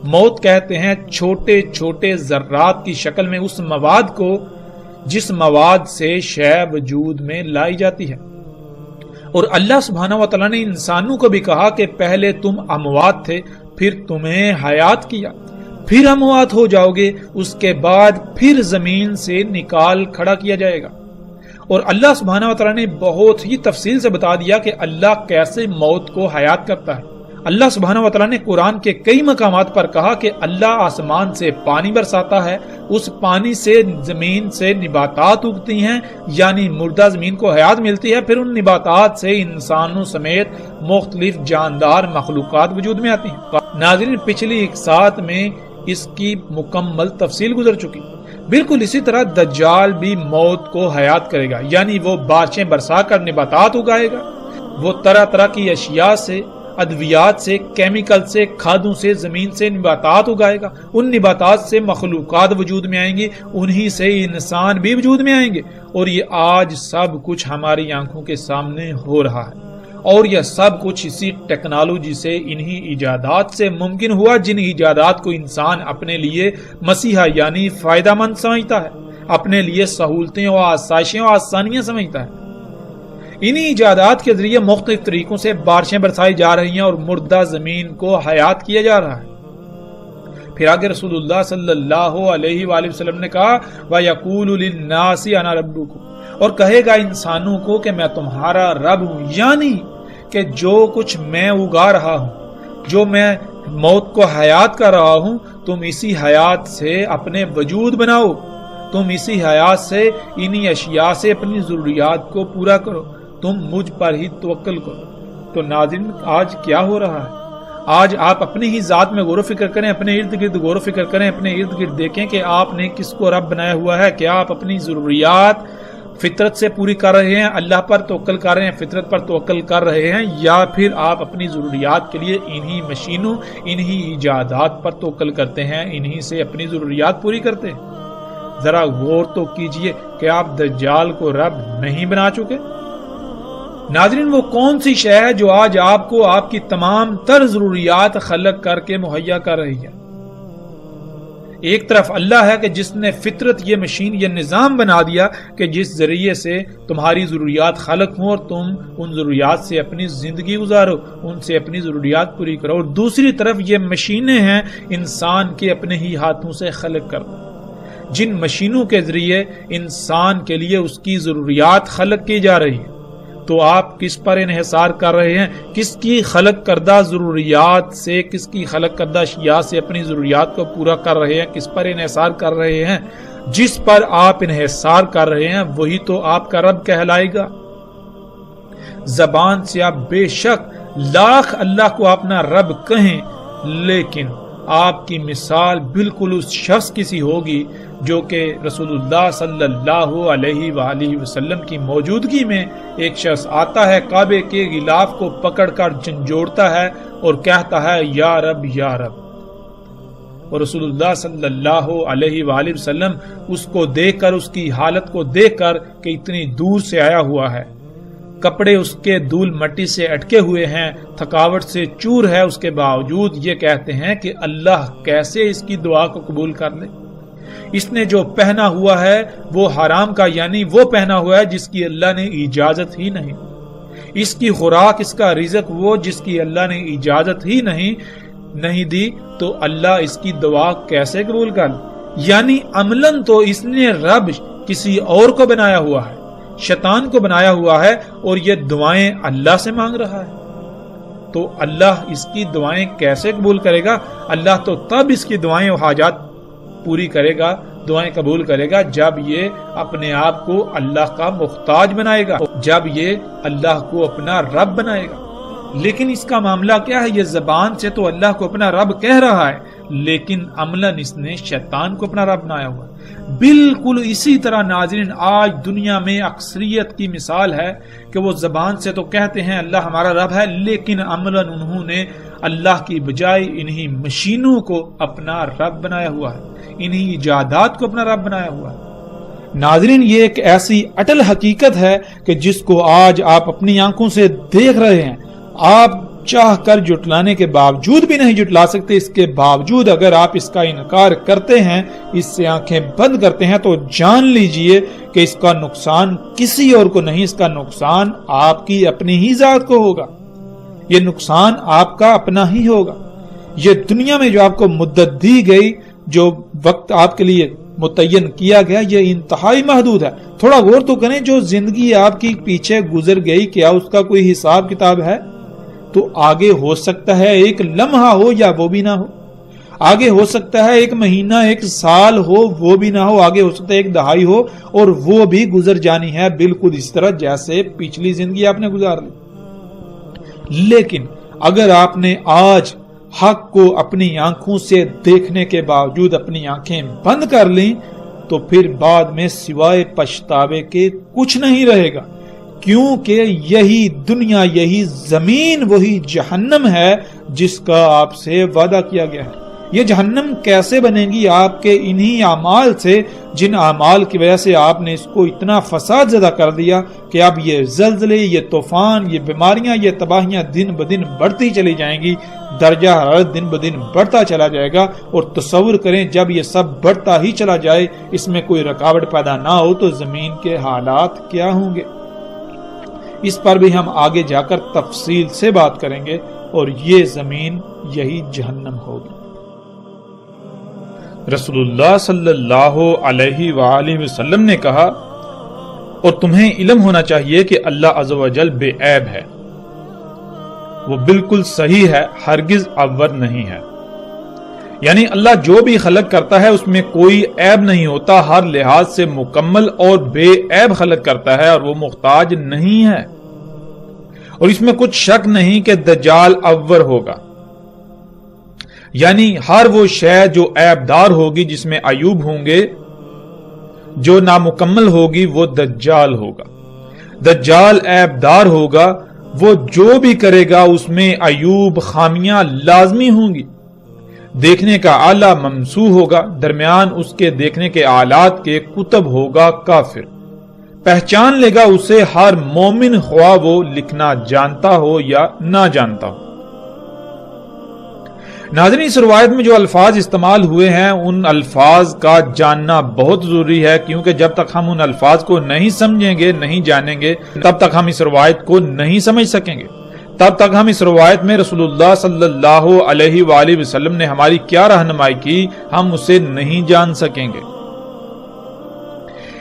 Speaker 1: موت کہتے ہیں چھوٹے چھوٹے ذرات کی شکل میں اس مواد کو جس مواد سے شے وجود میں لائی جاتی ہے۔ اور اللہ سبحانہ و تعالی نے انسانوں کو بھی کہا کہ پہلے تم اموات تھے، پھر تمہیں حیات کیا، پھر اموات ہو جاؤ گے، اس کے بعد پھر زمین سے نکال کھڑا کیا جائے گا۔ اور اللہ سبحانہ و تعالی نے بہت ہی تفصیل سے بتا دیا کہ اللہ کیسے موت کو حیات کرتا ہے۔ اللہ سبحانہ و تعالی نے قرآن کے کئی مقامات پر کہا کہ اللہ آسمان سے پانی برساتا ہے، اس پانی سے زمین سے نباتات اگتی ہیں، یعنی مردہ زمین کو حیات ملتی ہے، پھر ان نباتات سے انسانوں سمیت مختلف جاندار مخلوقات وجود میں آتی ہیں۔ ناظرین، پچھلی ایک ساتھ میں اس کی مکمل تفصیل گزر چکی۔ بالکل اسی طرح دجال بھی موت کو حیات کرے گا، یعنی وہ بارشیں برسا کر نباتات اگائے گا، وہ طرح طرح کی اشیاء سے، ادویات سے، کیمیکل سے، کھادوں سے، زمین سے نباتات اگائے گا۔ ان نباتات سے مخلوقات وجود میں آئیں گی، انہی سے انسان بھی وجود میں آئیں گے۔ اور یہ آج سب کچھ ہماری آنکھوں کے سامنے ہو رہا ہے، اور یہ سب کچھ اسی ٹیکنالوجی سے، انہی ایجادات سے ممکن ہوا جن ایجادات کو انسان اپنے لیے مسیحا یعنی فائدہ مند سمجھتا ہے، اپنے لیے سہولتیں اور آسائشیں اور آسانیاں سمجھتا ہے۔ انہی ایجادات کے ذریعے مختلف طریقوں سے بارشیں برسائی جا رہی ہیں اور مردہ زمین کو حیات کیا جا رہا ہے۔ پھر آگے رسول اللہ صلی اللہ علیہ وآلہ وسلم نے کہا وَيَقُولُ لِلنَّاسِ أَنَا رَبُّكُمْ، اور کہے گا انسانوں کو کہ میں تمہارا رب ہوں، یعنی کہ جو کچھ میں اگا رہا ہوں، جو میں موت کو حیات کر رہا ہوں، تم اسی حیات سے اپنے وجود بناؤ، تم اسی حیات سے، انہی اشیاء سے اپنی ضروریات کو پورا کرو، تم مجھ پر ہی توکل کرو۔ تو ناظرین، آج کیا ہو رہا ہے؟ آج آپ اپنی ہی ذات میں غور و فکر کریں، اپنے ارد گرد غور و فکر کریں، اپنے ارد گرد دیکھیں کہ آپ نے کس کو رب بنایا ہوا ہے۔ کیا آپ اپنی ضروریات فطرت سے پوری کر رہے ہیں، اللہ پر توکل کر رہے ہیں، فطرت پر توکل کر رہے ہیں، یا پھر آپ اپنی ضروریات کے لیے انہی مشینوں، انہی ایجادات پر توکل کرتے ہیں، انہی سے اپنی ضروریات پوری کرتے ہیں؟ ذرا غور تو کیجئے کہ آپ دجال کو رب نہیں بنا چکے۔ ناظرین، وہ کون سی شے ہے جو آج آپ کو آپ کی تمام تر ضروریات خلق کر کے مہیا کر رہی ہے؟ ایک طرف اللہ ہے کہ جس نے فطرت، یہ مشین، یہ نظام بنا دیا کہ جس ذریعے سے تمہاری ضروریات خلق ہوں اور تم ان ضروریات سے اپنی زندگی گزارو، ان سے اپنی ضروریات پوری کرو۔ اور دوسری طرف یہ مشینیں ہیں انسان کے اپنے ہی ہاتھوں سے خلق کر، جن مشینوں کے ذریعے انسان کے لیے اس کی ضروریات خلق کی جا رہی ہے۔ تو آپ کس پر انحصار کر رہے ہیں؟ کس کی خلق کردہ ضروریات سے، کس کی خلق کردہ اشیاء سے اپنی ضروریات کو پورا کر رہے ہیں؟ کس پر انحصار کر رہے ہیں؟ جس پر آپ انحصار کر رہے ہیں وہی تو آپ کا رب کہلائے گا۔ زبان سے آپ بے شک لاکھ اللہ کو اپنا رب کہیں، لیکن آپ کی مثال بالکل اس شخص کی سی ہوگی جو کہ رسول اللہ صلی اللہ علیہ وآلہ وسلم کی موجودگی میں ایک شخص آتا ہے، کعبے کے غلاف کو پکڑ کر جھنجھوڑتا ہے اور کہتا ہے یا رب یا رب، اور رسول اللہ صلی اللہ علیہ وآلہ وسلم اس کو دیکھ کر، اس کی حالت کو دیکھ کر کہ اتنی دور سے آیا ہوا ہے، کپڑے اس کے دھول مٹی سے اٹکے ہوئے ہیں، تھکاوٹ سے چور ہے، اس کے باوجود یہ کہتے ہیں کہ اللہ کیسے اس کی دعا کو قبول کر لے۔ اس نے جو پہنا ہوا ہے وہ حرام کا، یعنی وہ پہنا ہوا ہے جس کی اللہ نے اجازت ہی نہیں، اس کی خوراک، اس کا رزق وہ جس کی اللہ نے اجازت ہی نہیں دی، تو اللہ اس کی دعا کیسے قبول کر لے؟ یعنی عملاً تو اس نے رب کسی اور کو بنایا ہوا ہے، شیطان کو بنایا ہوا ہے اور یہ دعائیں اللہ سے مانگ رہا ہے، تو اللہ اس کی دعائیں کیسے قبول کرے گا؟ اللہ تو تب اس کی دعائیں و حاجات پوری کرے گا، دعائیں قبول کرے گا، جب یہ اپنے آپ کو اللہ کا محتاج بنائے گا، جب یہ اللہ کو اپنا رب بنائے گا۔ لیکن اس کا معاملہ کیا ہے؟ یہ زبان سے تو اللہ کو اپنا رب کہہ رہا ہے، لیکن عملاً اس نے شیطان کو اپنا رب بنایا ہوا۔ بالکل اسی طرح ناظرین آج دنیا میں اکثریت کی مثال ہے کہ وہ زبان سے تو کہتے ہیں اللہ ہمارا رب ہے، لیکن عملاً انہوں نے اللہ کی بجائے انہی مشینوں کو اپنا رب بنایا ہوا ہے، انہی ایجادات کو اپنا رب بنایا ہوا ہے۔ ناظرین یہ ایک ایسی اٹل حقیقت ہے کہ جس کو آج آپ اپنی آنکھوں سے دیکھ رہے ہیں، آپ چاہ کر جٹلانے کے باوجود بھی نہیں جٹلا سکتے۔ اس کے باوجود اگر آپ اس کا انکار کرتے ہیں، اس سے آنکھیں بند کرتے ہیں، تو جان لیجئے کہ اس کا نقصان کسی اور کو نہیں، اس کا نقصان آپ کی اپنی ہی ذات کو ہوگا، یہ نقصان آپ کا اپنا ہی ہوگا۔ یہ دنیا میں جو آپ کو مدت دی گئی، جو وقت آپ کے لیے متعین کیا گیا، یہ انتہائی محدود ہے۔ تھوڑا غور تو کریں، جو زندگی آپ کی پیچھے گزر گئی، کیا اس کا کوئی حساب کتاب ہے؟ تو آگے ہو سکتا ہے ایک لمحہ ہو یا وہ بھی نہ ہو، آگے ہو سکتا ہے ایک مہینہ، ایک سال ہو، وہ بھی نہ ہو، آگے ہو سکتا ہے ایک دہائی ہو، اور وہ بھی گزر جانی ہے، بالکل اس طرح جیسے پچھلی زندگی آپ نے گزار لی۔ لیکن اگر آپ نے آج حق کو اپنی آنکھوں سے دیکھنے کے باوجود اپنی آنکھیں بند کر لیں، تو پھر بعد میں سوائے پچھتاوے کے کچھ نہیں رہے گا، کیونکہ یہی دنیا، یہی زمین وہی جہنم ہے جس کا آپ سے وعدہ کیا گیا ہے۔ یہ جہنم کیسے بنے گی؟ آپ کے انہی اعمال سے، جن اعمال کی وجہ سے آپ نے اس کو اتنا فساد زدہ کر دیا کہ اب یہ زلزلے، یہ طوفان، یہ بیماریاں، یہ تباہیاں دن بدن بڑھتی چلی جائیں گی، درجہ حرارت دن بدن بڑھتا چلا جائے گا۔ اور تصور کریں جب یہ سب بڑھتا ہی چلا جائے، اس میں کوئی رکاوٹ پیدا نہ ہو، تو زمین کے حالات کیا ہوں گے؟ اس پر بھی ہم آگے جا کر تفصیل سے بات کریں گے، اور یہ زمین یہی جہنم ہوگی۔ رسول اللہ صلی اللہ علیہ وآلہ وسلم نے کہا، اور تمہیں علم ہونا چاہیے کہ اللہ عز و جل بے عیب ہے، وہ بالکل صحیح ہے، ہرگز عور نہیں ہے۔ یعنی اللہ جو بھی خلق کرتا ہے اس میں کوئی عیب نہیں ہوتا، ہر لحاظ سے مکمل اور بے عیب خلق کرتا ہے، اور وہ محتاج نہیں ہے۔ اور اس میں کچھ شک نہیں کہ دجال عور ہوگا، یعنی ہر وہ شے جو عیب دار ہوگی، جس میں عیوب ہوں گے، جو نامکمل ہوگی، وہ دجال ہوگا۔ دجال عیب دار ہوگا، وہ جو بھی کرے گا اس میں عیوب، خامیاں لازمی ہوں گی۔ دیکھنے کا آلہ ممسوح ہوگا، درمیان اس کے دیکھنے کے آلات کے کتب ہوگا کافر۔ پہچان لے گا اسے ہر مومن، خواہ وہ لکھنا جانتا ہو یا نہ جانتا ہو۔ ناظرین اس روایت میں جو الفاظ استعمال ہوئے ہیں، ان الفاظ کا جاننا بہت ضروری ہے، کیونکہ جب تک ہم ان الفاظ کو نہیں سمجھیں گے، نہیں جانیں گے، تب تک ہم اس روایت کو نہیں سمجھ سکیں گے، تب تک ہم اس روایت میں رسول اللہ صلی اللہ علیہ وآلہ وسلم نے ہماری کیا رہنمائی کی، ہم اسے نہیں جان سکیں گے۔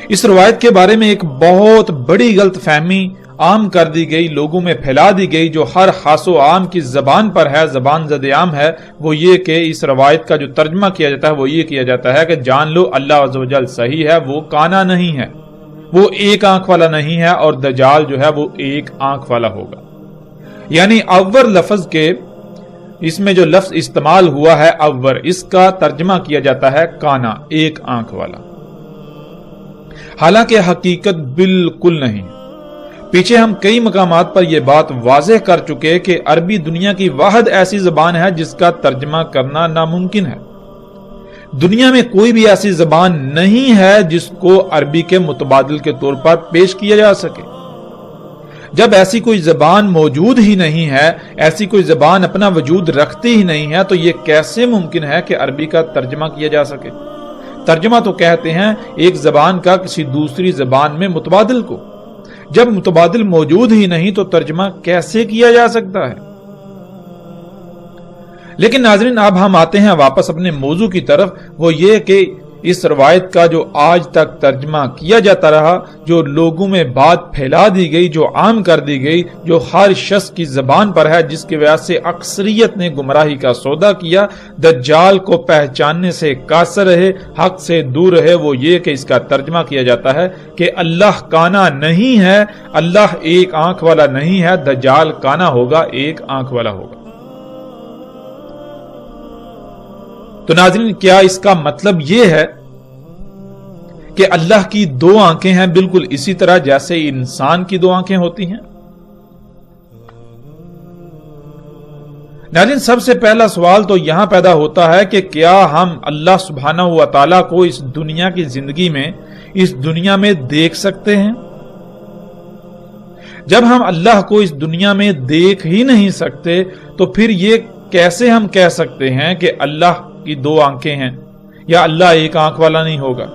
Speaker 1: اس روایت کے بارے میں ایک بہت بڑی غلط فہمی عام کر دی گئی، لوگوں میں پھیلا دی گئی، جو ہر خاص و عام کی زبان پر ہے، زبان زد عام ہے، وہ یہ کہ اس روایت کا جو ترجمہ کیا جاتا ہے وہ یہ کیا جاتا ہے کہ جان لو اللہ عز و جل صحیح ہے، وہ کانا نہیں ہے، وہ ایک آنکھ والا نہیں ہے، اور دجال جو ہے وہ ایک آنکھ والا ہوگا۔ یعنی عور لفظ کے اس میں جو لفظ استعمال ہوا ہے عور، اس کا ترجمہ کیا جاتا ہے کانا، ایک آنکھ والا، حالانکہ حقیقت بالکل نہیں۔ پیچھے ہم کئی مقامات پر یہ بات واضح کر چکے کہ عربی دنیا کی واحد ایسی زبان ہے جس کا ترجمہ کرنا ناممکن ہے۔ دنیا میں کوئی بھی ایسی زبان نہیں ہے جس کو عربی کے متبادل کے طور پر پیش کیا جا سکے۔ جب ایسی کوئی زبان موجود ہی نہیں ہے، ایسی کوئی زبان اپنا وجود رکھتی ہی نہیں ہے، تو یہ کیسے ممکن ہے کہ عربی کا ترجمہ کیا جا سکے؟ ترجمہ تو کہتے ہیں ایک زبان کا کسی دوسری زبان میں متبادل کو۔ جب متبادل موجود ہی نہیں تو ترجمہ کیسے کیا جا سکتا ہے؟ لیکن ناظرین اب ہم آتے ہیں واپس اپنے موضوع کی طرف، وہ یہ کہ اس روایت کا جو آج تک ترجمہ کیا جاتا رہا، جو لوگوں میں بات پھیلا دی گئی، جو عام کر دی گئی، جو ہر شخص کی زبان پر ہے، جس کی وجہ سے اکثریت نے گمراہی کا سودا کیا، دجال کو پہچاننے سے قاصر رہے، حق سے دور رہے، وہ یہ کہ اس کا ترجمہ کیا جاتا ہے کہ اللہ کانا نہیں ہے، اللہ ایک آنکھ والا نہیں ہے، دجال کانا ہوگا، ایک آنکھ والا ہوگا۔ تو ناظرین، کیا اس کا مطلب یہ ہے کہ اللہ کی دو آنکھیں ہیں، بالکل اسی طرح جیسے انسان کی دو آنکھیں ہوتی ہیں؟ ناظرین، سب سے پہلا سوال تو یہاں پیدا ہوتا ہے کہ کیا ہم اللہ سبحانہ و تعالیٰ کو اس دنیا کی زندگی میں، اس دنیا میں دیکھ سکتے ہیں؟ جب ہم اللہ کو اس دنیا میں دیکھ ہی نہیں سکتے تو پھر یہ کیسے ہم کہہ سکتے ہیں کہ اللہ کی دو آنکھیں ہیں یا اللہ ایک آنکھ والا نہیں ہوگا؟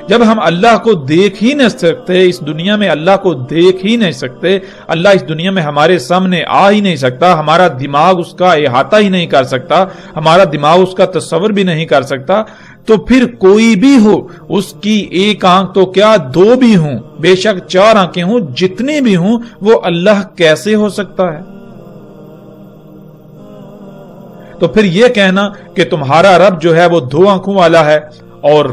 Speaker 1: جب ہم اللہ کو دیکھ ہی نہیں سکتے، اس دنیا میں اللہ کو دیکھ ہی نہیں سکتے، اللہ اس دنیا میں ہمارے سامنے آ ہی نہیں سکتا، ہمارا دماغ اس کا احاطہ ہی نہیں کر سکتا، ہمارا دماغ اس کا تصور بھی نہیں کر سکتا، تو پھر کوئی بھی ہو، اس کی ایک آنکھ تو کیا دو بھی ہوں، بے شک چار آنکھیں ہوں، جتنی بھی ہوں، وہ اللہ کیسے ہو سکتا ہے؟ تو پھر یہ کہنا کہ تمہارا رب جو ہے وہ دو آنکھوں والا ہے اور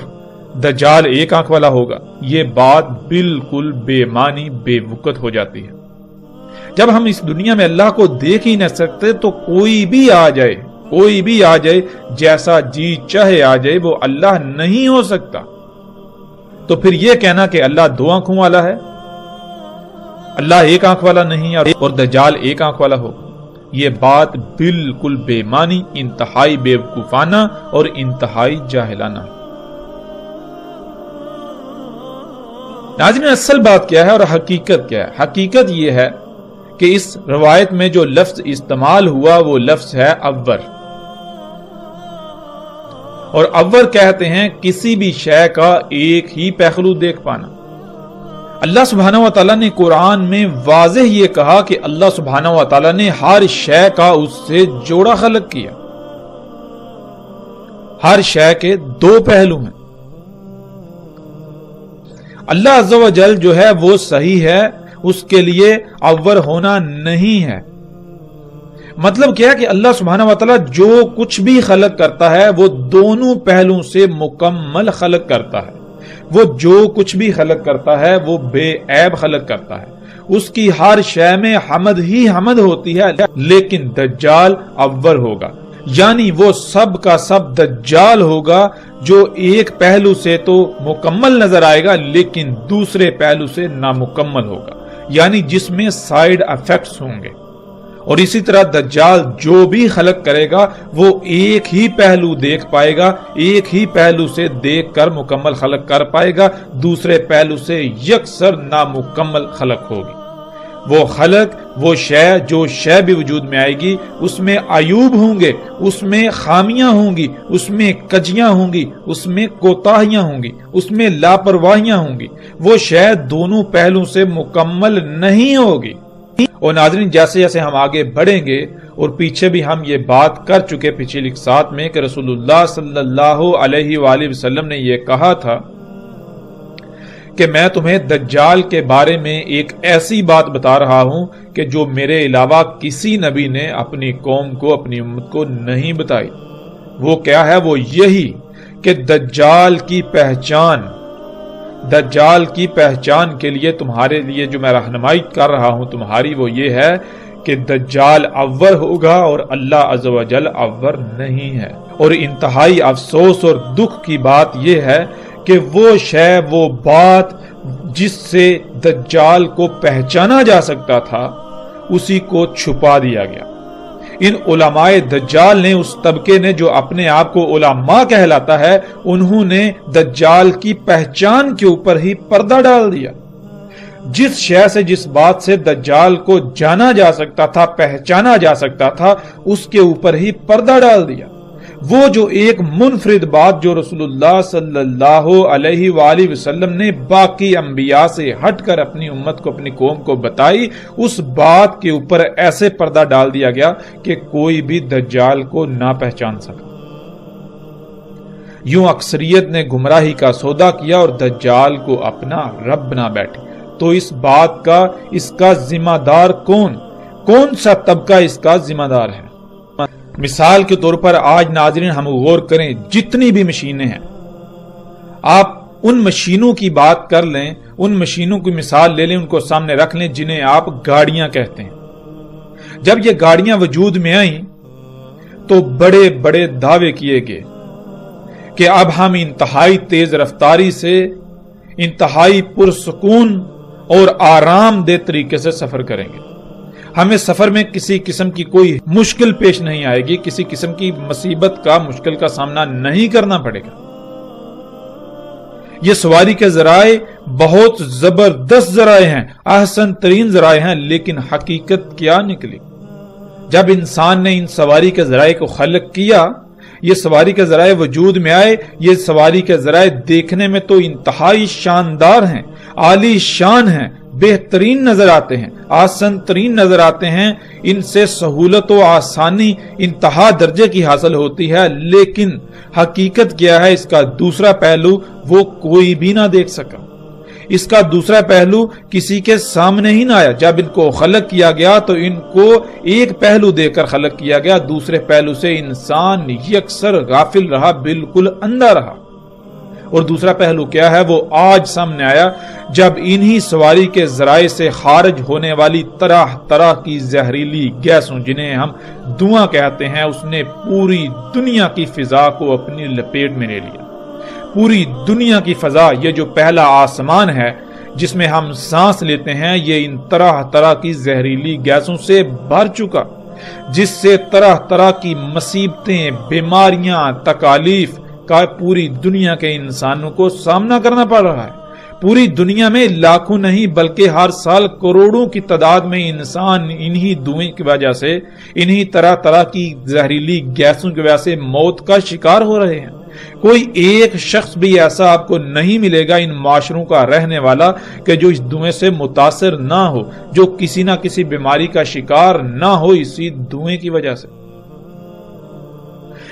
Speaker 1: دجال ایک آنکھ والا ہوگا، یہ بات بالکل بے معنی، بے وقت ہو جاتی ہے۔ جب ہم اس دنیا میں اللہ کو دیکھ ہی نہیں سکتے تو کوئی بھی آ جائے، جیسا جی چاہے آ جائے، وہ اللہ نہیں ہو سکتا۔ تو پھر یہ کہنا کہ اللہ دو آنکھوں والا ہے، اللہ ایک آنکھ والا نہیں اور دجال ایک آنکھ والا ہوگا، یہ بات بالکل بے معنی، انتہائی بے وقوفانہ اور انتہائی جاہلانہ۔ ناظرین، اصل بات کیا ہے اور حقیقت کیا ہے؟ حقیقت یہ ہے کہ اس روایت میں جو لفظ استعمال ہوا وہ لفظ ہے عور، اور عور کہتے ہیں کسی بھی شے کا ایک ہی پہلو دیکھ پانا۔ اللہ سبحانہ و تعالیٰ نے قرآن میں واضح یہ کہا کہ اللہ سبحانہ و تعالیٰ نے ہر شے کا اس سے جوڑا خلق کیا، ہر شے کے دو پہلو ہیں۔ اللہ عز و جل جو ہے وہ صحیح ہے، اس کے لیے عور ہونا نہیں ہے۔ مطلب کیا ہے کہ اللہ سبحانہ و تعالیٰ جو کچھ بھی خلق کرتا ہے وہ دونوں پہلوؤں سے مکمل خلق کرتا ہے، وہ جو کچھ بھی خلق کرتا ہے وہ بے عیب خلق کرتا ہے، اس کی ہر شے میں حمد ہی حمد ہوتی ہے، لیکن دجال عور ہوگا، یعنی وہ سب کا سب دجال ہوگا جو ایک پہلو سے تو مکمل نظر آئے گا لیکن دوسرے پہلو سے نامکمل ہوگا، یعنی جس میں سائیڈ ایفیکٹس ہوں گے۔ اور اسی طرح دجال جو بھی خلق کرے گا وہ ایک ہی پہلو دیکھ پائے گا، ایک ہی پہلو سے دیکھ کر مکمل خلق کر پائے گا، دوسرے پہلو سے یکسر نامکمل خلق ہوگی۔ وہ خلق، وہ شے، جو شے بھی وجود میں آئے گی اس میں عیوب ہوں گے، اس میں خامیاں ہوں گی، اس میں کجیاں ہوں گی، اس میں کوتاہیاں ہوں گی، اس میں لاپرواہیاں ہوں گی، وہ شے دونوں پہلوں سے مکمل نہیں ہوگی۔ اور ناظرین، جیسے جیسے ہم آگے بڑھیں گے، اور پیچھے بھی ہم یہ بات کر چکے پچھلی اقساط میں کہ رسول اللہ صلی اللہ علیہ وآلہ وسلم نے یہ کہا تھا کہ میں تمہیں دجال کے بارے میں ایک ایسی بات بتا رہا ہوں کہ جو میرے علاوہ کسی نبی نے اپنی قوم کو، اپنی امت کو نہیں بتائی۔ وہ کیا ہے؟ وہ یہی کہ دجال کی پہچان کے لیے تمہارے لیے جو میں رہنمائی کر رہا ہوں تمہاری، وہ یہ ہے کہ دجال عور ہوگا اور اللہ عز و جل عور نہیں ہے۔ اور انتہائی افسوس اور دکھ کی بات یہ ہے کہ وہ شے، وہ بات جس سے دجال کو پہچانا جا سکتا تھا، اسی کو چھپا دیا گیا۔ ان علماء دجال نے، اس طبقے نے جو اپنے آپ کو علماء کہلاتا ہے، انہوں نے دجال کی پہچان کے اوپر ہی پردہ ڈال دیا۔ جس شے سے، جس بات سے دجال کو جانا جا سکتا تھا، پہچانا جا سکتا تھا، اس کے اوپر ہی پردہ ڈال دیا۔ وہ جو ایک منفرد بات جو رسول اللہ صلی اللہ علیہ وآلہ وسلم نے باقی انبیاء سے ہٹ کر اپنی امت کو، اپنی قوم کو بتائی، اس بات کے اوپر ایسے پردہ ڈال دیا گیا کہ کوئی بھی دجال کو نہ پہچان سکا۔ یوں اکثریت نے گمراہی کا سودا کیا اور دجال کو اپنا رب بنا بیٹھی۔ تو اس بات کا اس کا ذمہ دار کون سا طبقہ اس کا ذمہ دار ہے؟ مثال کے طور پر آج ناظرین ہم غور کریں، جتنی بھی مشینیں ہیں، آپ ان مشینوں کی بات کر لیں، ان مشینوں کی مثال لے لیں، ان کو سامنے رکھ لیں جنہیں آپ گاڑیاں کہتے ہیں۔ جب یہ گاڑیاں وجود میں آئیں تو بڑے بڑے دعوے کیے گئے کہ اب ہم انتہائی تیز رفتاری سے انتہائی پرسکون اور آرام دہ طریقے سے سفر کریں گے، ہمیں سفر میں کسی قسم کی کوئی مشکل پیش نہیں آئے گی، کسی قسم کی مصیبت کا مشکل کا سامنا نہیں کرنا پڑے گا۔ یہ سواری کے ذرائع بہت زبردست ذرائع ہیں، احسن ترین ذرائع ہیں، لیکن حقیقت کیا نکلی؟ جب انسان نے ان سواری کے ذرائع کو خلق کیا، یہ سواری کے ذرائع وجود میں آئے، یہ سواری کے ذرائع دیکھنے میں تو انتہائی شاندار ہیں، عالی شان ہیں، بہترین نظر آتے ہیں، آسان ترین نظر آتے ہیں، ان سے سہولت و آسانی انتہا درجے کی حاصل ہوتی ہے، لیکن حقیقت کیا ہے؟ اس کا دوسرا پہلو وہ کوئی بھی نہ دیکھ سکا، اس کا دوسرا پہلو کسی کے سامنے ہی نہ آیا۔ جب ان کو خلق کیا گیا تو ان کو ایک پہلو دے کر خلق کیا گیا، دوسرے پہلو سے انسان یکسر غافل رہا، بالکل اندھا رہا۔ اور دوسرا پہلو کیا ہے؟ وہ آج سامنے آیا جب انہی سواری کے ذرائع سے خارج ہونے والی طرح طرح کی زہریلی گیسوں، جنہیں ہم دھواں کہتے ہیں، اس نے پوری دنیا کی فضا کو اپنی لپیٹ میں لے لیا۔ پوری دنیا کی فضا، یہ جو پہلا آسمان ہے جس میں ہم سانس لیتے ہیں، یہ ان طرح طرح کی زہریلی گیسوں سے بھر چکا، جس سے طرح طرح کی مصیبتیں، بیماریاں، تکالیف کا پوری دنیا کے انسانوں کو سامنا کرنا پڑ رہا ہے۔ پوری دنیا میں لاکھوں نہیں بلکہ ہر سال کروڑوں کی تعداد میں انسان انہی دھوئیں کی وجہ سے، انہی طرح طرح کی زہریلی گیسوں کی وجہ سے موت کا شکار ہو رہے ہیں۔ کوئی ایک شخص بھی ایسا آپ کو نہیں ملے گا ان معاشروں کا رہنے والا کہ جو اس دھوئیں سے متاثر نہ ہو، جو کسی نہ کسی بیماری کا شکار نہ ہو اسی دھوئیں کی وجہ سے۔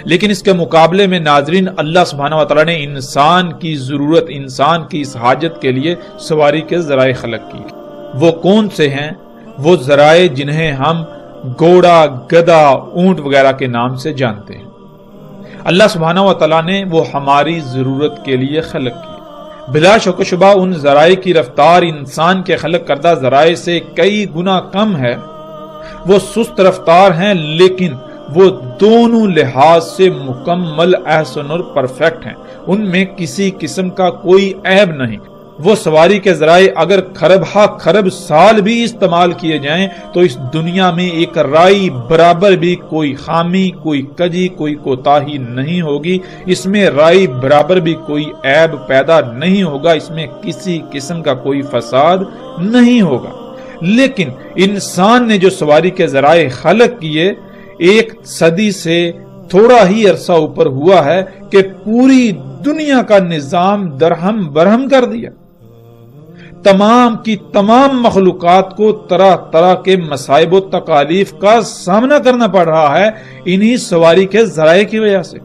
Speaker 1: لیکن اس کے مقابلے میں ناظرین، اللہ سبحانہ و تعالیٰ نے انسان کی ضرورت، انسان کی اس حاجت کے لیے سواری کے ذرائع خلق کی۔ وہ کون سے ہیں؟ وہ ذرائع جنہیں ہم گھوڑا، گدھا، اونٹ وغیرہ کے نام سے جانتے ہیں۔ اللہ سبحانہ و تعالیٰ نے وہ ہماری ضرورت کے لیے خلق کی۔ بلا شک و شبہ ان ذرائع کی رفتار انسان کے خلق کردہ ذرائع سے کئی گنا کم ہے، وہ سست رفتار ہیں، لیکن وہ دونوں لحاظ سے مکمل، احسن اور پرفیکٹ ہیں، ان میں کسی قسم کا کوئی عیب نہیں۔ وہ سواری کے ذرائع اگر خرب خرب سال بھی استعمال کیے جائیں تو اس دنیا میں ایک رائی برابر بھی کوئی خامی، کوئی کجی، کوئی کوتاہی نہیں ہوگی، اس میں رائی برابر بھی کوئی عیب پیدا نہیں ہوگا، اس میں کسی قسم کا کوئی فساد نہیں ہوگا۔ لیکن انسان نے جو سواری کے ذرائع خلق کیے، ایک صدی سے تھوڑا ہی عرصہ اوپر ہوا ہے کہ پوری دنیا کا نظام درہم برہم کر دیا۔ تمام کی تمام مخلوقات کو طرح طرح کے مصائب و تکالیف کا سامنا کرنا پڑ رہا ہے انہی سواری کے ذرائع کی وجہ سے۔